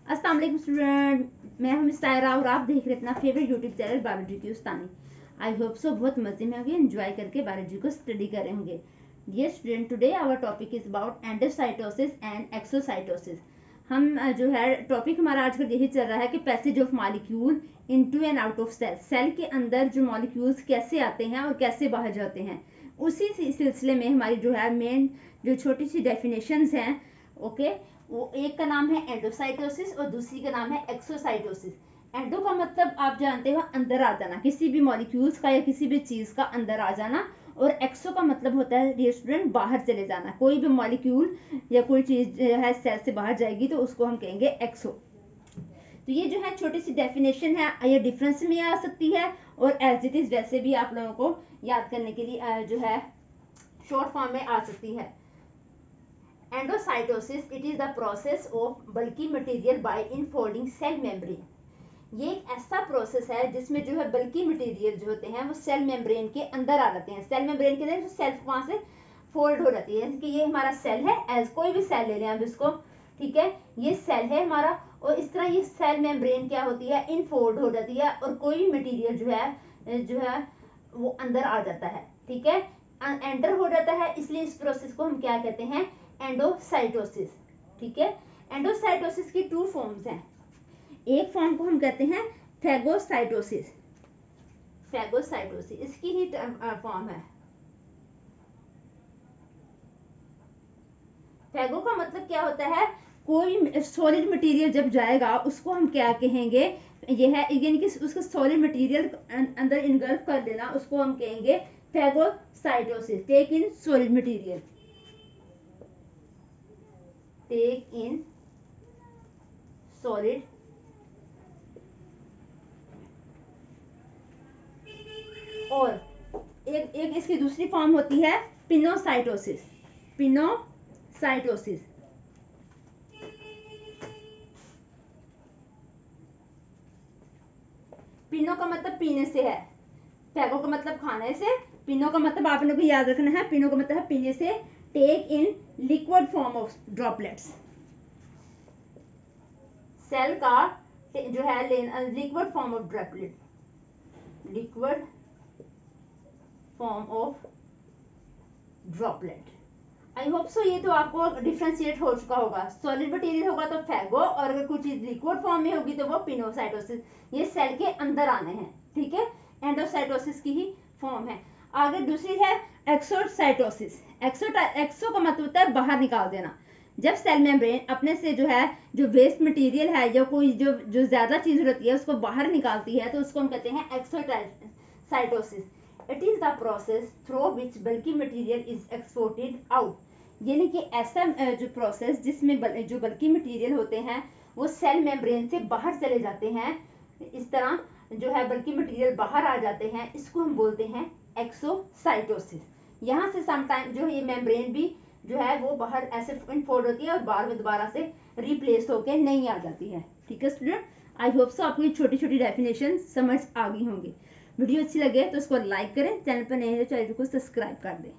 अस्सलाम वालेकुम स्टूडेंट, मैं हूं मिस सायरा और आप देख रहे हैं अपना फेवरेट यूट्यूब चैनल बायोलॉजी की उस्तानी। आई होप सो बहुत मजे में होंगे, एंजॉय करके बायोलॉजी को स्टडी कर रहे होंगे। Dear student, today our topic is about endocytosis and exocytosis. हम जो है टॉपिक हमारा आजकल यही चल रहा है कि passage of molecule into and out of cell. Cell के अंदर जो मॉलिक्यूल्स कैसे आते हैं और कैसे बाहर जाते हैं, उसी सिलसिले में हमारी जो है मेन जो छोटी सी डेफिनेशंस हैं, ओके, वो एक का नाम है एंडोसाइटोसिस और दूसरी का नाम है एक्सोसाइटोसिस। एंडो का मतलब आप जानते हो अंदर आ जाना, किसी भी मॉलिक्यूल्स का या किसी भी चीज का अंदर आ जाना। और एक्सो का मतलब होता है डियर स्टूडेंट बाहर चले जाना। कोई भी मॉलिक्यूल या कोई चीज है सेल से बाहर जाएगी तो उसको हम कहेंगे एक्सो। तो ये जो है छोटी सी डेफिनेशन है, ये डिफरेंस में आ सकती है और एज इट इज वैसे भी आप लोगों को याद करने के लिए जो है शॉर्ट फॉर्म में आ सकती है। Endocytosis it is the process of bulky material by infolding cell membrane. ये एक ऐसा प्रोसेस है जिसमें जो है बल्की मटेरियल जो होते हैं वो सेल मेम्ब्रेन के अंदर आ जाते हैं। सेल मेम्ब्रेन के अंदर सेल वहां से फोल्ड हो जाती है कि ये हमारा सेल है, एज कोई भी सेल ले लें अब इसको, ठीक है, ये सेल है हमारा। और इस तरह ये सेल मेम्ब्रेन क्या होती है, इनफोल्ड हो जाती है और कोई भी मटेरियल जो है वो अंदर आ जाता है, ठीक है, एंटर हो जाता है। इसलिए इस प्रोसेस को हम क्या कहते हैं, एंडोसाइटोसिस, ठीक है। एंडोसाइटोसिस की टू फॉर्म्स हैं। एक फॉर्म को हम कहते हैं फैगोसाइटोसिस, फैगोसाइटोसिस इसकी ही फॉर्म है। फैगो का मतलब क्या होता है, कोई सॉलिड मटेरियल जब जाएगा उसको हम क्या कहेंगे, ये है यानी कि उसको सॉलिड मटेरियल अंदर इनगल्फ कर देना, उसको हम कहेंगे phagocytosis. Take in solid material, take in solid और एक इसकी दूसरी फॉर्म होती है पिनोसाइटोसिस, पिनोसाइटोसिस। पिनो का मतलब पीने से है, फैगो का मतलब खाने से, पिनो का मतलब आप लोगों को याद रखना है, पिनो का मतलब है पीने से। Take in liquid form of droplets, cell का जो है liquid form of droplet, liquid form of droplet. I hope so ये तो आपको डिफ्रेंशिएट हो चुका होगा। सॉलिड मटेरियल होगा तो फैगो, और अगर कुछ चीज लिक्विड फॉर्म में होगी तो वो पिनोसाइटोसिस। ये सेल के अंदर आने हैं, ठीक है, एंडोसाइटोसिस की ही फॉर्म है। आगे दूसरी है एक्सोसाइटोसिस। एक्सो का मतलब होता है बाहर निकाल देना। जब सेल मेम्ब्रेन अपने से जो है जो वेस्ट मटेरियल है या कोई जो ज्यादा चीज रहती है उसको बाहर निकालती है तो उसको हम कहते हैं exocytosis. It is the process through which bulky material is exported out. यानी कि ऐसा जो प्रोसेस जिसमें जो बल्की मटेरियल होते हैं वो सेल मेम्ब्रेन से बाहर चले जाते हैं, इस तरह जो है बल्की मटेरियल बाहर आ जाते हैं, इसको हम बोलते हैं एक्सोसाइटोसिस। यहाँ से समटाइम जो ये मेम्ब्रेन भी जो है वो बाहर ऐसे इनफोल्ड होती है और बार में दोबारा से रिप्लेस होकर नहीं आ जाती है, ठीक है स्टूडेंट। आई होप सो आपको ये छोटी छोटी डेफिनेशन समझ आ गई होंगी। वीडियो अच्छी लगे तो उसको लाइक करें, चैनल पर नए हैं तो चैनल को सब्सक्राइब कर दें।